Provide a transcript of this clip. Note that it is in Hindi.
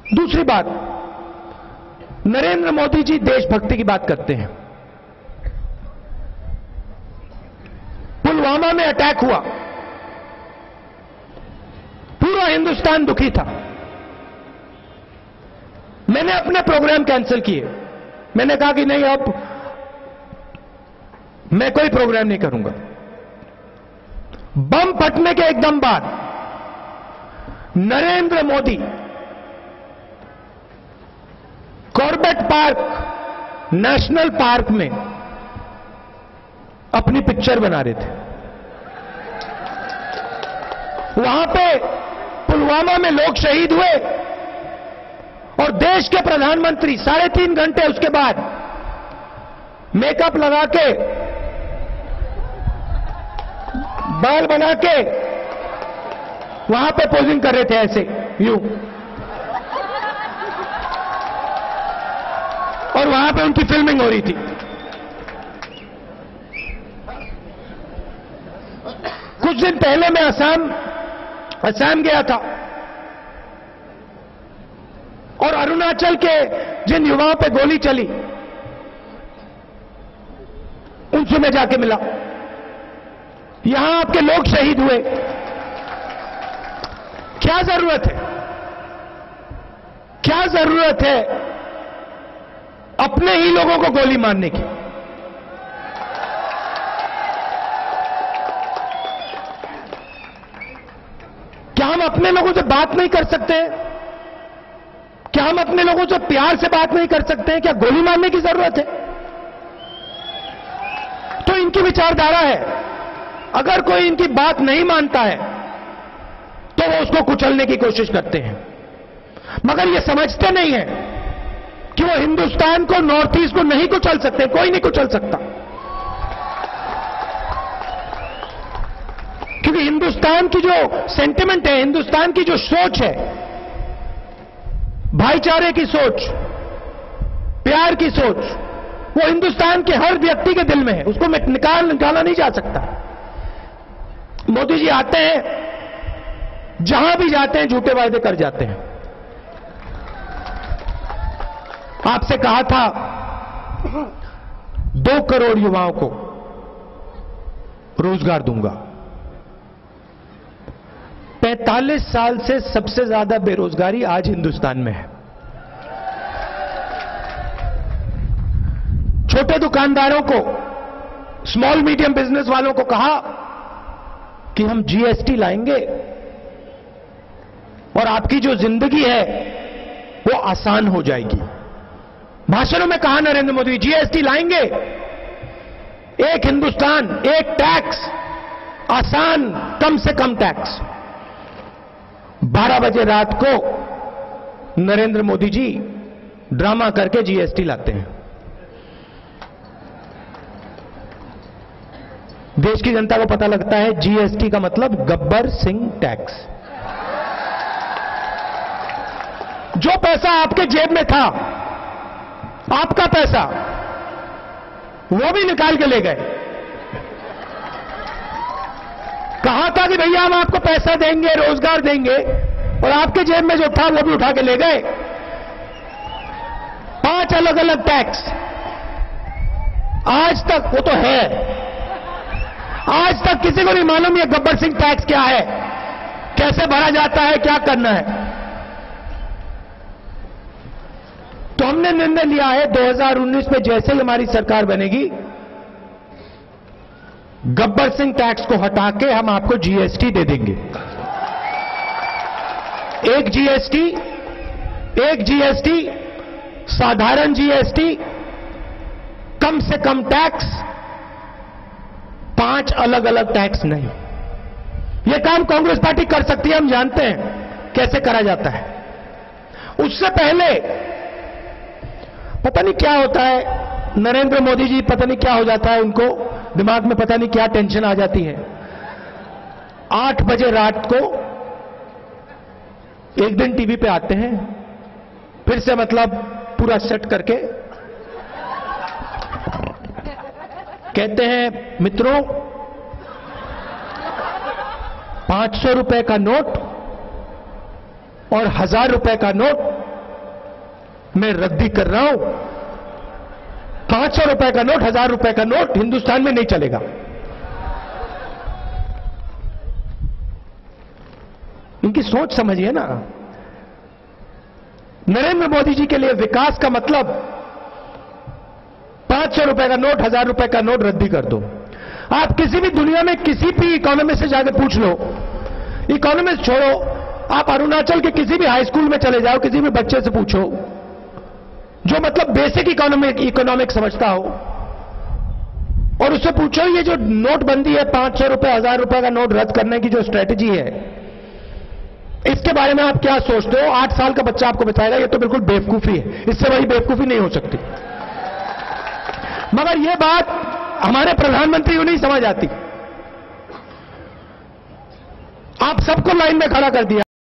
दूसरी बात, नरेंद्र मोदी जी देशभक्ति की बात करते हैं। पुलवामा में अटैक हुआ, पूरा हिंदुस्तान दुखी था। मैंने अपने प्रोग्राम कैंसिल किए। मैंने कहा कि नहीं, अब मैं कोई प्रोग्राम नहीं करूंगा। बम फटने के एकदम बाद Narendra Modi Corbett park national park में अपनी पिक्चर बना रहे थे। वहां पे पुलवामा में लोग शहीद हुए और देश के प्रधानमंत्री 3.5 घंटे उसके बाद मेकअप लगा के, बाल बना के वहां पे पोजिंग कर रहे थे, ऐसे यूं, और वहां पे उनकी फिल्मिंग हो रही थी। कुछ दिन पहले मैं असम गया था और अरुणाचल के जिन युवाओं पे गोली चली उनसे मैं जाके मिला। यहां आपके लोग शहीद हुए। क्या जरूरत है, क्या जरूरत है अपने ही लोगों को गोली मारने की? क्या हम अपने लोगों से बात नहीं कर सकते हैं? क्या हम अपने लोगों से प्यार से बात नहीं कर सकते हैं? क्या गोली मारने की जरूरत है? तो इनकी विचारधारा है। अगर कोई इनकी बात नहीं मानता है तो वो उसको कुचलने की कोशिश करते हैं, मगर ये समझते नहीं है कि वो हिंदुस्तान को, नॉर्थ ईस्ट को नहीं कुचल सकते। कोई नहीं कुचल सकता, क्योंकि हिंदुस्तान की जो सेंटिमेंट है, हिंदुस्तान की जो सोच है, भाईचारे की सोच, प्यार की सोच, वो हिंदुस्तान के हर व्यक्ति के दिल में है। उसको निकाला नहीं जा सकता। मोदी जी आते हैं, जहां भी जाते हैं झूठे वायदे कर जाते हैं। आपसे कहा था 2 करोड़ युवाओं को रोजगार दूंगा। 45 साल से सबसे ज्यादा बेरोजगारी आज हिंदुस्तान में है। छोटे दुकानदारों को, स्मॉल मीडियम बिजनेस वालों को कहा कि हम जीएसटी लाएंगे और आपकी जो जिंदगी है वो आसान हो जाएगी। भाषणों में कहा नरेंद्र मोदी, जीएसटी लाएंगे, एक हिंदुस्तान, एक टैक्स, आसान, कम से कम टैक्स। 12 बजे रात को नरेंद्र मोदी जी ड्रामा करके जीएसटी लाते हैं। देश की जनता को पता लगता है जीएसटी का मतलब गब्बर सिंह टैक्स। जो पैसा आपके जेब में था, आपका पैसा, वो भी निकाल के ले गए। कहा था कि भैया हम आपको पैसा देंगे, रोजगार देंगे, और आपके जेब में जो था वो भी उठा के ले गए। 5 अलग अलग टैक्स आज तक, वो तो है, आज तक किसी को नहीं मालूम ये गब्बर सिंह टैक्स क्या है, कैसे भरा जाता है, क्या करना है। तो हमने निर्णय लिया है 2019 में जैसे ही हमारी सरकार बनेगी, गब्बर सिंह टैक्स को हटा के हम आपको जीएसटी दे देंगे। एक जीएसटी, साधारण जीएसटी, कम से कम टैक्स, 5 अलग अलग टैक्स नहीं। यह काम कांग्रेस पार्टी कर सकती है, हम जानते हैं कैसे करा जाता है। उससे पहले पता नहीं क्या होता है, नरेंद्र मोदी जी पता नहीं क्या हो जाता है, उनको दिमाग में पता नहीं क्या टेंशन आ जाती है। 8 बजे रात को एक दिन टीवी पे आते हैं, फिर से मतलब पूरा सेट करके कहते हैं, मित्रों 500 रुपए का नोट और 1000 रुपए का नोट मैं रद्दी कर रहा हूं। 500 रुपए का नोट, 1000 रुपए का नोट हिंदुस्तान में नहीं चलेगा। इनकी सोच समझिए ना। नरेंद्र मोदी जी के लिए विकास का मतलब 500 रुपए का नोट, 1000 रुपए का नोट रद्दी कर दो। आप किसी भी दुनिया में किसी भी इकोनॉमिस्ट से जाकर पूछ लो, इकोनॉमिस्ट छोड़ो, आप अरुणाचल के किसी भी हाई स्कूल में चले जाओ, किसी भी बच्चे से पूछो जो मतलब बेसिक इकोनॉमिक समझता हो, और उससे पूछो ये जो नोटबंदी है, 500 रुपए 1000 रुपए का नोट रद्द करने की जो स्ट्रेटजी है, इसके बारे में आप क्या सोचते हो? 8 साल का बच्चा आपको बताएगा ये तो बिल्कुल बेवकूफी है, इससे बड़ी बेवकूफी नहीं हो सकती। मगर ये बात हमारे प्रधानमंत्री को नहीं समझ आती। आप सबको लाइन में खड़ा कर दिया।